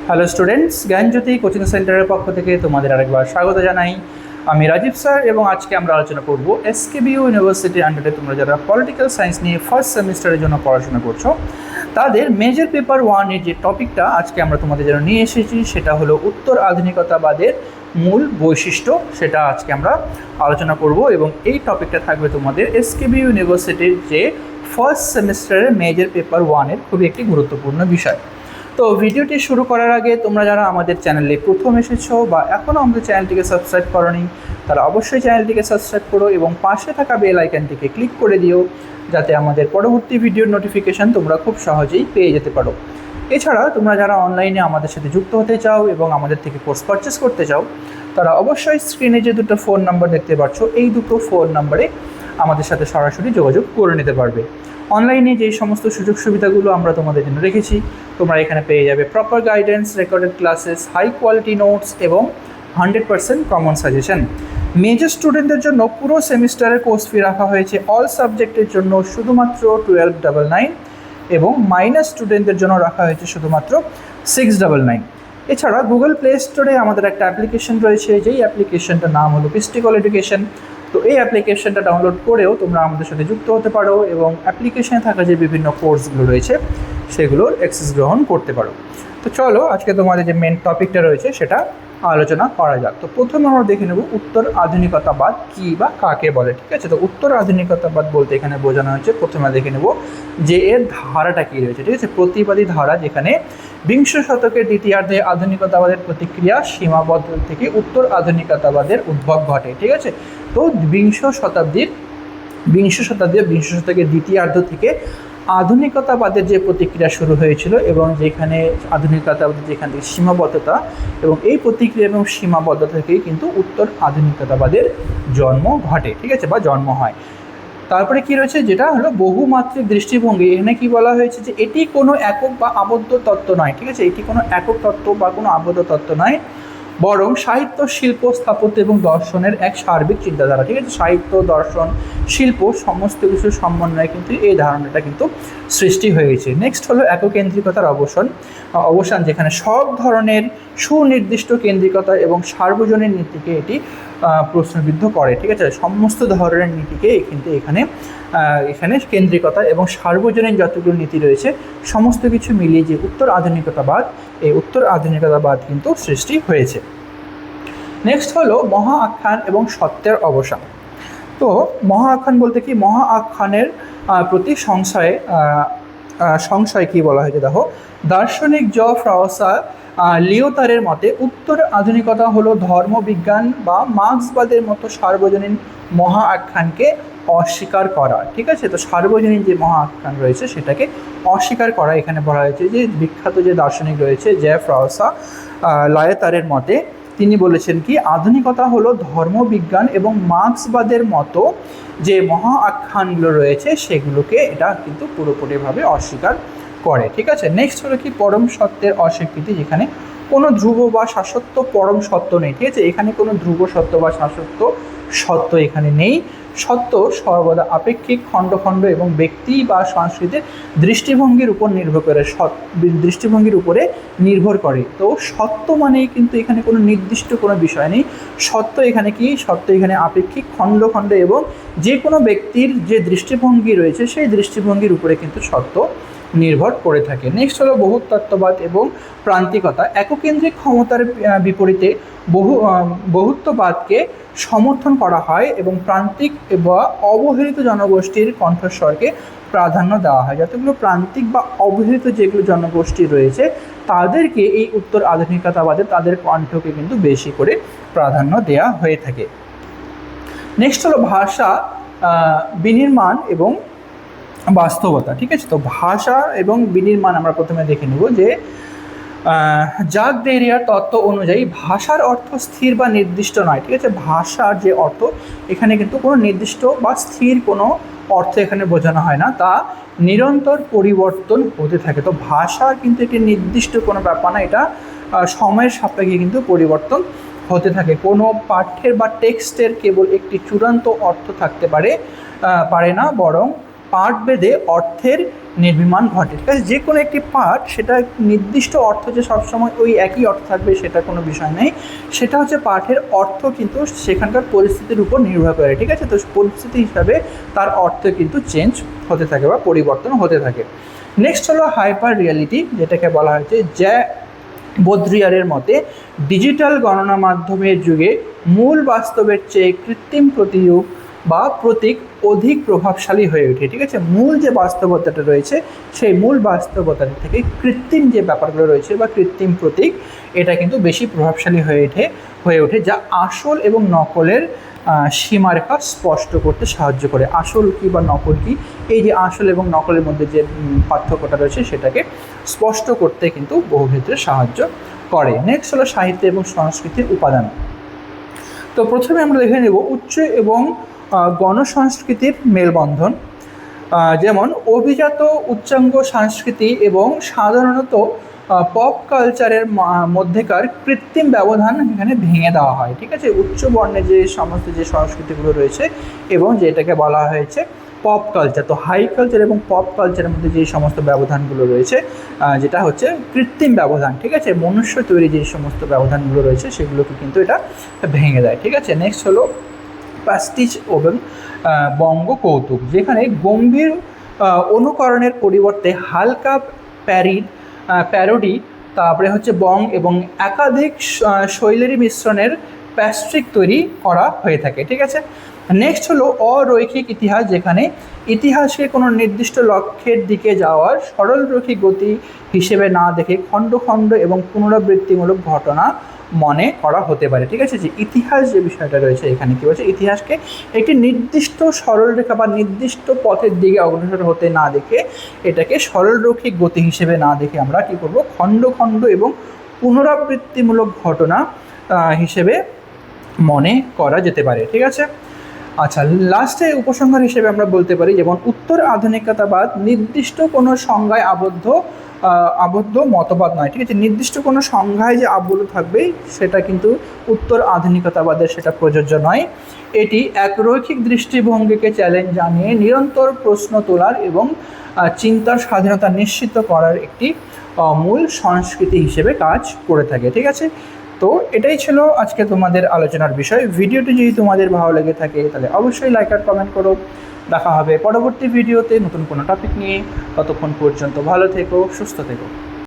Hello students, জ্ঞানজ্যোতি coaching সেন্টারের পক্ষ থেকে তোমাদের আরেকবার স্বাগত জানাই। আমি রাজীব স্যার এবং আজকে আমরা আলোচনা করব এসকেবিইউ ইউনিভার্সিটির আন্ডারে তোমরা যারা পলিটিক্যাল সায়েন্স নিয়ে ফার্স্ট সেমিস্টারের জন্য পড়াশোনা করছো তাদের মেজর পেপার 1 এর যে টপিকটা আজকে আমরা তোমাদের জন্য নিয়ে এসেছি সেটা হলো উত্তর আধুনিকতাবাদের মূল বৈশিষ্ট্য। সেটা আজকে আমরা আলোচনা করব এবং এই টপিকটা থাকবে তোমাদের এসকেবিইউ ইউনিভার্সিটির যে ফার্স্ট সেমিস্টারের মেজর পেপার 1 এর খুবই একটি গুরুত্বপূর্ণ বিষয়। তো ভিডিওটি শুরু করার আগে তোমরা যারা আমাদের চ্যানেলে প্রথম এসেছো বা এখনও আমাদের চ্যানেলটিকে সাবস্ক্রাইব করোনি তারা অবশ্যই চ্যানেলটিকে সাবস্ক্রাইব করো এবং পাশে থাকা বেল আইকনটিকে ক্লিক করে দিও যাতে আমাদের পরবর্তী ভিডিওর নোটিফিকেশান তোমরা খুব সহজেই পেয়ে যেতে পারো। এছাড়া তোমরা যারা অনলাইনে আমাদের সাথে যুক্ত হতে চাও এবং আমাদের থেকে কোর্স পারচেস করতে চাও তারা অবশ্যই স্ক্রিনে যে দুটো ফোন নাম্বার দেখতে পাচ্ছ এই দুটো ফোন নাম্বারে আমাদের সাথে সরাসরি যোগাযোগ করে নিতে পারবে। অনলাইনে যেই সমস্ত সুযোগ সুবিধাগুলো আমরা তোমাদের জন্য রেখেছি তোমরা এখানে পেয়ে যাবে proper guidance, recorded classes, high quality notes এবং 100% কমন সাজেশন। মেজর স্টুডেন্টদের জন্য পুরো সেমিস্টারের কোর্স ফি রাখা হয়েছে অল সাবজেক্টের জন্য শুধুমাত্র 1299 এবং মাইনাস স্টুডেন্টদের জন্য রাখা হয়েছে শুধুমাত্র 699। এছাড়া গুগল প্লে স্টোরে আমাদের একটা অ্যাপ্লিকেশন রয়েছে যেই অ্যাপ্লিকেশনটার নাম হলো পিস্টিকল এডুকেশন। তো এই অ্যাপ্লিকেশনটা ডাউনলোড করেও তোমরা আমাদের সাথে যুক্ত হতে পারো এবং অ্যাপ্লিকেশনে থাকা যে বিভিন্ন কোর্সগুলো রয়েছে সেগুলোর অ্যাক্সেস গ্রহণ করতে পারো। তো চলো আজকে তোমাদের যে মেন টপিকটা রয়েছে সেটা আলোচনা করা যাক। তো প্রথমে আমরা দেখে নেব উত্তর আধুনিকতাবাদ কী বা কাকে বলে। ঠিক আছে, তো উত্তর আধুনিকতাবাদ বলতে এখানে বোঝানো হয়েছে, প্রথমে দেখে নেব যে এর ধারাটা কী রয়েছে। ঠিক আছে, প্রতিবাদী ধারা যেখানে বিংশ শতকের দ্বিতীয়ার্ধে আধুনিকতাবাদের প্রতিক্রিয়া সীমাবদ্ধ থেকে উত্তর আধুনিকতাবাদের উদ্ভব ঘটে। ঠিক আছে, তো বিংশ শতকের দ্বিতীয়ার্ধ থেকে আধুনিকতাবাদের যে প্রতিক্রিয়া শুরু হয়েছিল এবং যেখানে আধুনিকতাবাদের যেখান থেকে সীমাবদ্ধতা এবং এই প্রতিক্রিয়া এবং সীমাবদ্ধতা থেকেই কিন্তু উত্তর আধুনিকতাবাদের জন্ম ঘটে। ঠিক আছে, বা জন্ম হয়। তারপরে কি রয়েছে যেটা হলো বহুমাত্রিক দৃষ্টিভঙ্গি। এখানে কি বলা হয়েছে যে এটি কোনো একক বা আবদ্ধ তত্ত্ব নয়। ঠিক আছে, এটি কোনো একক তত্ত্ব বা কোনো আবদ্ধ তত্ত্ব নয়, বরং সাহিত্য, শিল্প, স্থাপত্য এবং দর্শনের এক সার্বিক চিন্তাধারা। ঠিক আছে, সাহিত্য, দর্শন, শিল্প সমস্ত কিছুর সমন্বয়ে কিন্তু এই ধারণাটা কিন্তু সৃষ্টি হয়েছে। নেক্সট হলো এককেন্দ্রিকতার অবসান, যেখানে সব ধরনের সুনির্দিষ্ট কেন্দ্রিকতা এবং সার্বজনীন নীতিকে এটি প্রশ্নবিদ্ধ করে। ঠিক আছে, সমস্ত ধরনের নীতিকে কিন্তু এখানে কেন্দ্রিকতা এবং সার্বজনীন যতগুলো নীতি রয়েছে সমস্ত কিছু মিলিয়ে যে উত্তর আধুনিকতাবাদ, এই উত্তর আধুনিকতাবাদ কিন্তু সৃষ্টি হয়েছে। নেক্সট হলো মহা আখ্যান এবং সত্যের অবসান। তো মহা আখ্যান বলতে কি, মহা আখ্যানের প্রতি সংশয় কি বলা হয়েছে দেখো, দার্শনিক ফ্রাউসা লিওতারের মতে উত্তর আধুনিকতা হলো ধর্মবিজ্ঞান বা মার্ক্সবাদের মতো সার্বজনীন মহা আখ্যানকে অস্বীকার করা। ঠিক আছে, তো সার্বজনীন যে মহা আখ্যান রয়েছে সেটাকে অস্বীকার করা। এখানে বলা হয়েছে যে বিখ্যাত যে দার্শনিক রয়েছে ফ্রাউসা লিওতারের মতে তিনি বলেছেন কি আধুনিকতা হলো ধর্মবিজ্ঞান এবং মার্ক্সবাদের মতো যে মহা আখ্যানগুলো রয়েছে সেগুলোকে এটা কিন্তু পুরোপুরিভাবে অস্বীকার করে। ঠিক আছে, নেক্সট হলো কি পরম সত্যের অস্বীকৃতি, যেখানে কোনো ধ্রুব বা শাশ্বত পরম সত্য নেই। ঠিক আছে, এখানে কোনো ধ্রুব সত্য বা শাশ্বত সত্য এখানে নেই। সত্য সর্বদা আপেক্ষিক, খণ্ড খণ্ড এবং ব্যক্তি বা সংস্কৃতির দৃষ্টিভঙ্গির উপর নির্ভর করে। তো সত্য মানে কিন্তু এখানে কোনো নির্দিষ্ট কোনো বিষয় নেই। সত্য এখানে কি, সত্য এখানে আপেক্ষিক, খণ্ড খণ্ড এবং যে কোনো ব্যক্তির যে দৃষ্টিভঙ্গি রয়েছে সেই দৃষ্টিভঙ্গির উপরে কিন্তু সত্য নির্ভর করে থাকে। নেক্সট হলো বহুতত্ত্ববাদ এবং প্রান্তিকতা। এককেন্দ্রিক ক্ষমতার বিপরীতে বহুত্ববাদকে সমর্থন করা হয় এবং প্রান্তিক বা অবহেলিত জনগোষ্ঠীর কণ্ঠস্বরকে প্রাধান্য দেওয়া হয়। যতগুলো প্রান্তিক বা অবহেলিত যেগুলো জনগোষ্ঠী রয়েছে তাদেরকে এই উত্তর আধুনিকতাবাদে তাদের কণ্ঠকে কিন্তু বেশি করে প্রাধান্য দেওয়া হয়ে থাকে। নেক্সট হলো ভাষা, বিনির্মাণ এবং বাস্তবতা। ঠিক আছে, তো ভাষা এবং বিনির্মাণ আমরা প্রথমে দেখে নেব যে জাক দেরিয়ার তত্ত্ব অনুযায়ী ভাষার অর্থ স্থির বা নির্দিষ্ট নয়। ঠিক আছে, ভাষার যে অর্থ এখানে কিন্তু কোনো নির্দিষ্ট বা স্থির কোনো অর্থ এখানে বোঝানো হয় না, তা নিরন্তর পরিবর্তন হতে থাকে। তো ভাষার কিন্তু একটি নির্দিষ্ট কোনো ব্যাপার না, এটা সময়ের সাপেক্ষে কিন্তু পরিবর্তন হতে থাকে। কোনো পাঠ্যের বা টেক্সটের কেবল একটি চূড়ান্ত অর্থ থাকতে পারে না, বরং পাঠ ভেদে অর্থের নির্বিমান ঘটে। ঠিক আছে, যে কোনো একটি পাঠ সেটা নির্দিষ্ট অর্থ যে সবসময় ওই একই অর্থ থাকবে সেটা কোনো বিষয় নেই, সেটা হচ্ছে পাঠের অর্থ কিন্তু সেখানকার পরিস্থিতির উপর নির্ভর করে। ঠিক আছে, তো পরিস্থিতি হিসাবে তার অর্থ কিন্তু চেঞ্জ হতে থাকে বা পরিবর্তন হতে থাকে। নেক্সট হলো হাইপার রিয়ালিটি, যেটাকে বলা হয়েছে জ্যা বোদ্রিয়ারের মতে ডিজিটাল গণনা মাধ্যমের যুগে মূল বাস্তবের চেয়ে কৃত্রিম প্রতিরূপ বা প্রতীক অধিক প্রভাবশালী হয়ে ওঠে। ঠিক আছে, মূল যে বাস্তবতাটা রয়েছে সেই মূল বাস্তবতা থেকে কৃত্রিম যে ব্যাপারগুলো রয়েছে বা কৃত্রিম প্রতীক এটা কিন্তু বেশি প্রভাবশালী হয়ে ওঠে, যা আসল এবং নকলের সীমারেখা স্পষ্ট করতে সাহায্য করে। আসল কী বা নকল কী, এই যে আসল এবং নকলের মধ্যে যে পার্থক্যটা রয়েছে সেটাকে স্পষ্ট করতে কিন্তু বহু ক্ষেত্রে সাহায্য করে। নেক্সট হলো সাহিত্য এবং সংস্কৃতির উপাদান। তো প্রথমে আমরা দেখে নেব উচ্চ এবং গণসংস্কৃতির মেলবন্ধন। যেমন অভিজাত উচ্চাঙ্গ সংস্কৃতি এবং সাধারণত পপ কালচারের মধ্যেকার কৃত্রিম ব্যবধান এখানে ভেঙে দেওয়া হয়। ঠিক আছে, উচ্চ বর্ণের যে সমস্ত যে সংস্কৃতিগুলো রয়েছে এবং যেটাকে বলা হয়েছে পপ কালচার, তো হাই কালচার এবং পপ কালচারের মধ্যে যে সমস্ত ব্যবধানগুলো রয়েছে যেটা হচ্ছে কৃত্রিম ব্যবধান। ঠিক আছে, মনুষ্য তৈরি যে সমস্ত ব্যবধানগুলো রয়েছে সেগুলোকে কিন্তু এটা ভেঙে দেয়। ঠিক আছে, নেক্সট হলো প্যাস্টিজ এবং বঙ্গ কৌতুক, যেখানে গম্ভীর অনুকরণের পরিবর্তে হালকা প্যারোডি, তারপরে হচ্ছে বং এবং একাধিক শৈলীর মিশ্রণের প্যাস্ট্রিক তৈরি করা হয়ে থাকে। ঠিক আছে, নেক্সট হলো অরৈখিক ইতিহাস, যেখানে ইতিহাসকে কোনো নির্দিষ্ট লক্ষ্যের দিকে যাওয়ার সরলরৈখিক গতি হিসেবে না দেখে খণ্ড খণ্ড এবং পুনরাবৃত্তিমূলক ঘটনা মনে করা হতে পারে। ঠিক আছে, যে ইতিহাস যে বিষয়টা রয়েছে এখানে কী বলছে, ইতিহাসকে একটি নির্দিষ্ট সরলরেখা বা নির্দিষ্ট পথের দিকে অগ্রসর হতে না দেখে এটাকে সরলরৈখিক গতি হিসেবে না দেখে আমরা কী করব, খণ্ড খণ্ড এবং পুনরাবৃত্তিমূলক ঘটনা হিসেবে মনে করা যেতে পারে। ঠিক আছে, আচ্ছা, লাস্টে উপসংহার হিসেবে আমরা বলতে পারি যেমন উত্তর আধুনিকতাবাদ নির্দিষ্ট কোনো সংজ্ঞায় আবদ্ধ মতবাদ নয়। ঠিক আছে, নির্দিষ্ট কোনো সংজ্ঞায় যে আবদ্ধ থাকবে সেটা কিন্তু উত্তর আধুনিকতাবাদের সেটা প্রযোজ্য নয়। এটি এক রৈখিক দৃষ্টিভঙ্গিকে চ্যালেঞ্জ জানিয়ে নিরন্তর প্রশ্ন তোলার এবং চিন্তার স্বাধীনতা নিশ্চিত করার একটি মূল সংস্কৃতি হিসেবে কাজ করে থাকে। ঠিক আছে, তো এটাই ছিল আজকে তোমাদের আলোচনার বিষয়। ভিডিওটি যদি তোমাদের ভালো লেগে থাকে তাহলে অবশ্যই লাইক আর কমেন্ট করো। দেখা হবে পরবর্তী ভিডিওতে নতুন কোনো টপিক নিয়ে। ততক্ষণ পর্যন্ত ভালো থেকো, সুস্থ থেকো।